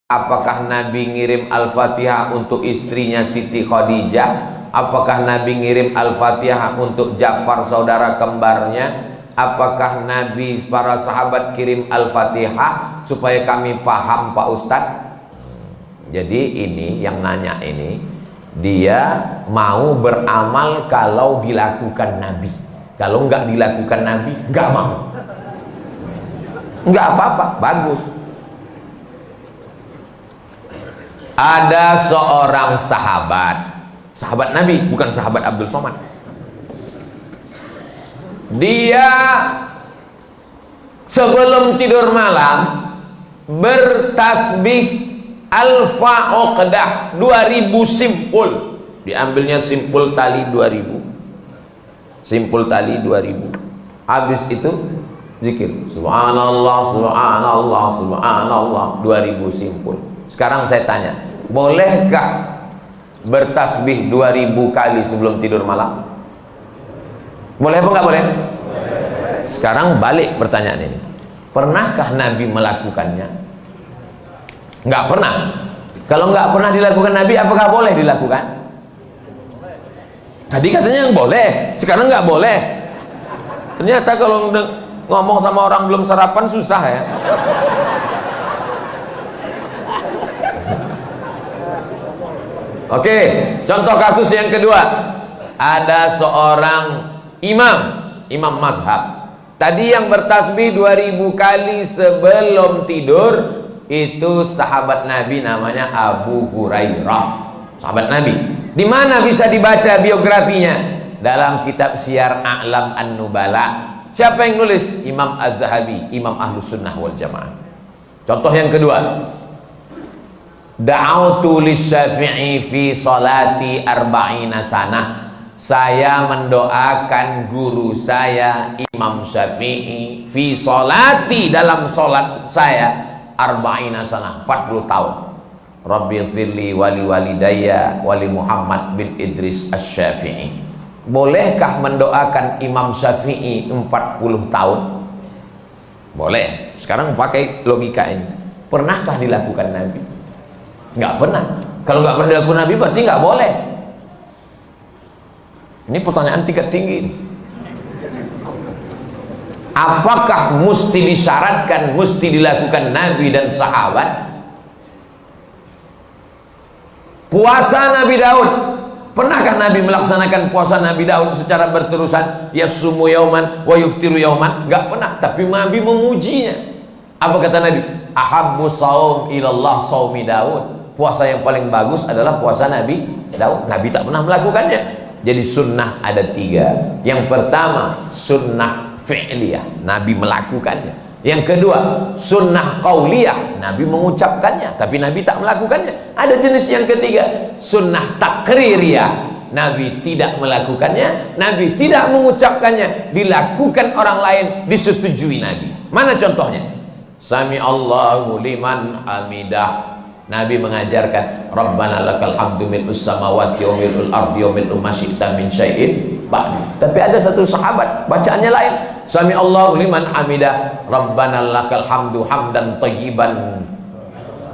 Apakah Nabi ngirim Al-Fatihah untuk istrinya Siti Khadijah? Apakah Nabi ngirim Al-Fatihah untuk Ja'far saudara kembarnya? Apakah Nabi para sahabat kirim Al-Fatihah? Supaya kami paham Pak Ustadz. Jadi ini yang nanya ini, dia mau beramal kalau dilakukan Nabi. Kalau nggak dilakukan Nabi, nggak mau. Nggak apa-apa, bagus. Ada seorang sahabat Nabi, bukan sahabat Abdul Somad. Dia sebelum tidur malam bertasbih alfa uqdah 2000 simpul. Diambilnya simpul tali 2000. Simpul tali 2000. Habis itu zikir subhanallah subhanallah subhanallah 2000 simpul. Sekarang saya tanya, bolehkah bertasbih 2000 kali sebelum tidur malam? Boleh apa enggak boleh? Sekarang balik pertanyaan ini. Pernahkah Nabi melakukannya? Enggak pernah. Kalau enggak pernah dilakukan Nabi, apakah boleh dilakukan? Tadi katanya yang boleh, sekarang enggak boleh. Ternyata kalau ngomong sama orang belum sarapan susah ya. Oke, contoh kasus yang kedua. Ada seorang imam mazhab. Tadi yang bertasbih 2000 kali sebelum tidur itu sahabat Nabi, namanya Abu Hurairah. Sahabat Nabi. Di mana bisa dibaca biografinya? Dalam kitab Syiar A'lam An-Nubala. Siapa yang nulis? Imam Az-Zahabi, Imam Ahlus Sunnah wal Jamaah. Contoh yang kedua. Da'autu lisyafi'i fi salati arba'ina sanah. Saya mendoakan guru saya Imam Syafi'i fi salati, dalam salat saya arba'ina sanah, 40 tahun. Rabbi firli wali walidayya wali Muhammad bin Idris Asy-Syafi'i. Bolehkah mendoakan Imam Syafi'i 40 tahun? Boleh. Sekarang pakai logika ini. Pernahkah dilakukan Nabi? Nggak pernah. Kalau nggak pernah dilakukan Nabi berarti nggak boleh. Ini pertanyaan tingkat tinggi. Apakah mesti disyaratkan, mesti dilakukan Nabi dan sahabat? Puasa Nabi Daud, pernahkah Nabi melaksanakan puasa Nabi Daud secara berterusan? Yasumu yauman wa yuftiru yauman? Nggak pernah. Tapi Nabi memujinya. Apa kata Nabi? Ahabbu saum ilallah saumi Daud. Puasa yang paling bagus adalah puasa Nabi Daud. Nabi tak pernah melakukannya. Jadi sunnah ada 3. Yang pertama sunnah fi'liyah, Nabi melakukannya. Yang kedua sunnah qauliyah, Nabi mengucapkannya tapi Nabi tak melakukannya. Ada jenis yang ketiga, sunnah takririyah, Nabi tidak melakukannya, Nabi tidak mengucapkannya, dilakukan orang lain, disetujui Nabi. Mana contohnya? Sami Allahu liman hamidah. Nabi mengajarkan Rabbana lakal hamdu mil'us samawati wa mil'ul ardi wa mil'u ma syi'ta min syai'in ba'd. Tapi ada satu sahabat bacaannya lain. Sami Allahu liman hamidah. Rabbana lakal hamdu hamdan thayyiban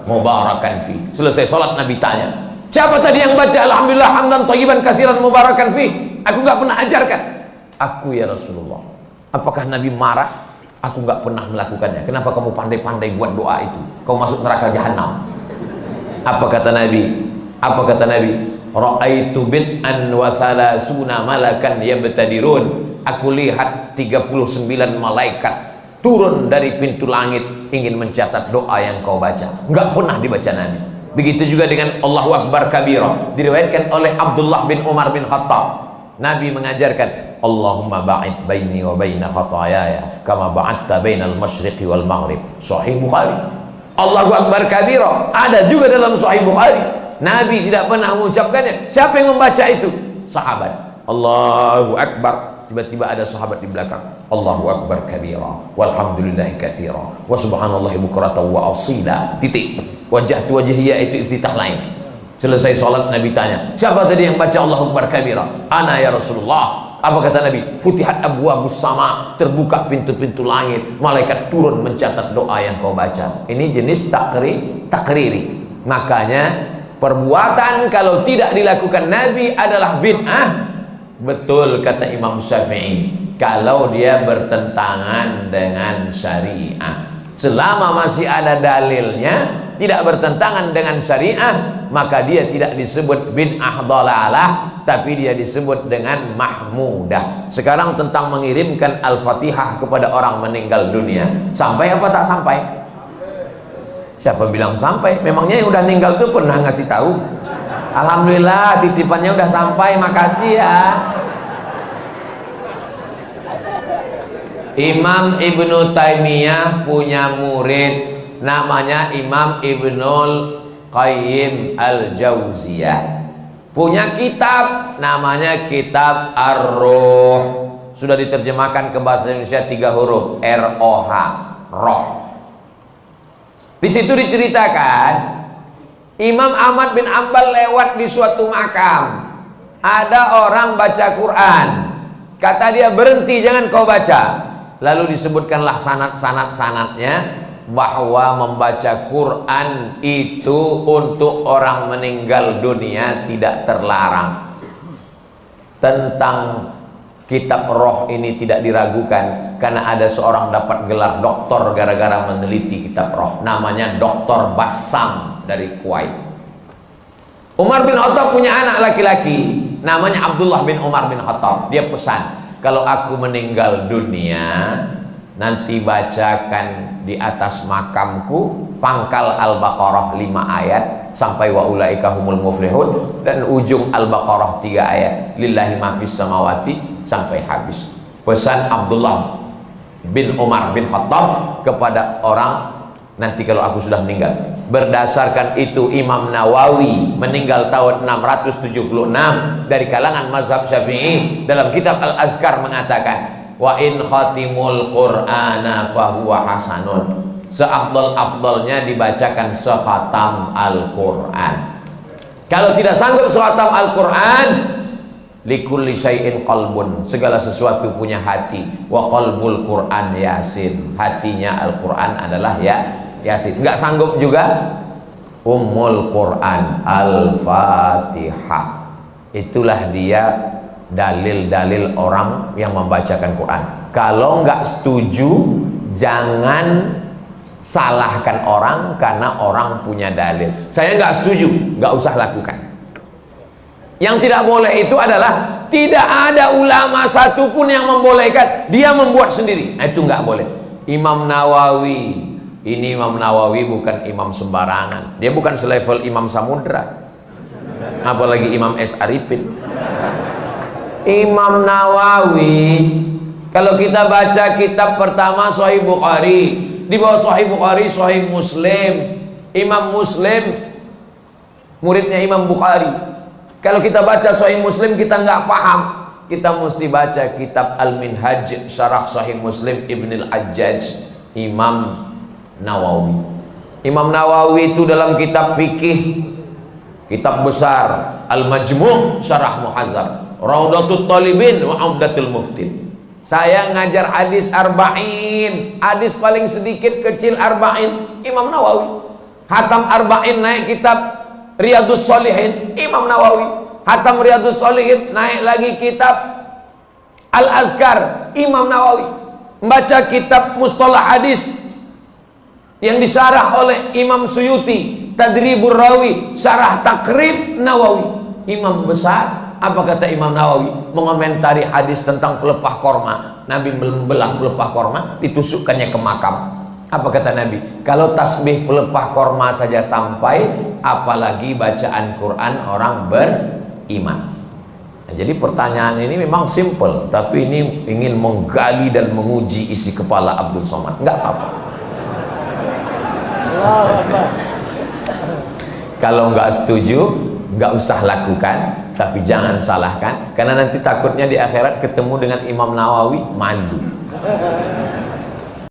mubarakan fi. Selesai salat Nabi tanya, siapa tadi yang baca alhamdulillah hamdan thayyiban katsiran mubarakan fi? Aku enggak pernah ajarkan. Aku ya Rasulullah. Apakah Nabi marah? Aku enggak pernah melakukannya. Kenapa kamu pandai-pandai buat doa itu? Kau masuk neraka jahanam. Apa kata Nabi? Apa kata Nabi? Ra'aitu bid'an wa salasuna malakan yabtadirun. Aku lihat 39 malaikat turun dari pintu langit ingin mencatat doa yang kau baca. Enggak pernah dibaca Nabi. Begitu juga dengan Allahu Akbar kabira. Diriwayatkan oleh Abdullah bin Umar bin Khattab. Nabi mengajarkan Allahumma ba'id baini wa baina khatayaya kama ba'adta bainal masyriqi wal maghrib. Sahih Bukhari. Allahu Akbar kabira ada juga dalam Sahih Bukhari. Nabi tidak pernah mengucapkannya. Siapa yang membaca itu? Sahabat. Allahu Akbar. Tiba-tiba ada sahabat di belakang. Allahu Akbar kabira walhamdulillahi katsira wa subhanallahi bukratan wa asila. Titik. Wajhatu wajhiyya itu iftitah lain. Selesai salat Nabi tanya, siapa tadi yang baca Allahu Akbar kabira? Ana ya Rasulullah. Apa kata Nabi? Futihat abwabus sama, terbuka pintu-pintu langit, malaikat turun mencatat doa yang kau baca. Ini jenis takriri. Makanya perbuatan kalau tidak dilakukan Nabi adalah bid'ah. Betul kata Imam Syafi'i, kalau dia bertentangan dengan syariah. Selama masih ada dalilnya, tidak bertentangan dengan syariah, maka dia tidak disebut bid'ah dhalalah, tapi dia disebut dengan mahmudah. Sekarang tentang mengirimkan Al-Fatihah kepada orang meninggal dunia, sampai apa tak sampai? Siapa bilang sampai? Memangnya yang udah meninggal itu pernah ngasih tahu? Alhamdulillah titipannya udah sampai, makasih ya. Imam Ibnu Taimiyah punya murid namanya Imam Ibnul Qayyim Al-Jauziyah, punya kitab namanya Kitab Ar-Ruh, sudah diterjemahkan ke bahasa Indonesia 3 huruf, R-O-H, roh. Di situ diceritakan Imam Ahmad bin Ambal lewat di suatu makam, ada orang baca Quran, kata dia berhenti, jangan kau baca. Lalu disebutkanlah sanad-sanadnya bahwa membaca Quran itu untuk orang meninggal dunia tidak terlarang. Tentang kitab roh ini tidak diragukan, karena ada seorang dapat gelar doktor gara-gara meneliti kitab roh, namanya Dr. Bassam dari Kuwait. Umar bin Khattab punya anak laki-laki namanya Abdullah bin Umar bin Khattab. Dia pesan, kalau aku meninggal dunia, nanti bacakan di atas makamku pangkal Al-Baqarah 5 ayat sampai wa ulaika humul muflihun, dan ujung Al-Baqarah 3 ayat lillahi ma fis samawati sampai habis. Pesan Abdullah bin Umar bin Khattab kepada orang nanti kalau aku sudah meninggal. Berdasarkan itu Imam Nawawi meninggal tahun 676 dari kalangan mazhab Syafi'i, dalam kitab Al-Azkar mengatakan, wa in khatimul Qur'ana fahuwa hasanun, seafdal-afdalnya dibacakan sekhatam Al-Quran. Kalau tidak sanggup sekhatam Al-Quran, likulli syai'in qalbun, segala sesuatu punya hati, wa qalbul Quran Yasin, hatinya Al-Quran adalah Yasin. Nggak sanggup juga, Ummul Quran Al-Fatihah. Itulah dia dalil-dalil orang yang membacakan Quran. Kalau nggak setuju, jangan salahkan orang karena orang punya dalil. Saya nggak setuju, nggak usah lakukan. Yang tidak boleh itu adalah tidak ada ulama satupun yang membolehkan, dia membuat sendiri. Nah, itu nggak boleh. Imam Nawawi, ini Imam Nawawi bukan imam sembarangan, dia bukan selevel Imam Samudra, apalagi Imam S. Arifin. Imam Nawawi, kalau kita baca kitab pertama Sahih Bukhari, di bawah Sahih Bukhari Sahih Muslim. Imam Muslim muridnya Imam Bukhari. Kalau kita baca Sahih Muslim kita nggak paham, kita mesti baca kitab Al-Minhaj Syarah Sahih Muslim Ibn Al-Hajjaj Imam Nawawi. Imam Nawawi itu dalam kitab fikih, kitab besar Al-Majmu' Syarah Muhazzab, Raudatul Talibin wa Umdatul Muftin. Saya ngajar hadis arba'in, hadis paling sedikit kecil arba'in, Imam Nawawi. Hatam arba'in naik kitab Riyadus Shalihin, Imam Nawawi. Hatam Riyadus Shalihin naik lagi kitab Al-Azkar, Imam Nawawi. Membaca kitab Mustalah Hadis yang disyarah oleh Imam Suyuti, Tadribur Rawi, Syarah Takrib Nawawi. Imam besar. Apa kata Imam Nawawi? Mengomentari hadis tentang pelepah korma. Nabi membelah pelepah korma, ditusukkannya ke makam. Apa kata Nabi? Kalau tasbih pelepah korma saja sampai, apalagi bacaan Quran orang beriman. Nah, jadi pertanyaan ini memang simple, tapi ini ingin menggali dan menguji isi kepala Abdul Somad. Enggak apa-apa. Kalau nggak setuju, nggak usah lakukan, tapi jangan salahkan, karena nanti takutnya di akhirat ketemu dengan Imam Nawawi malu.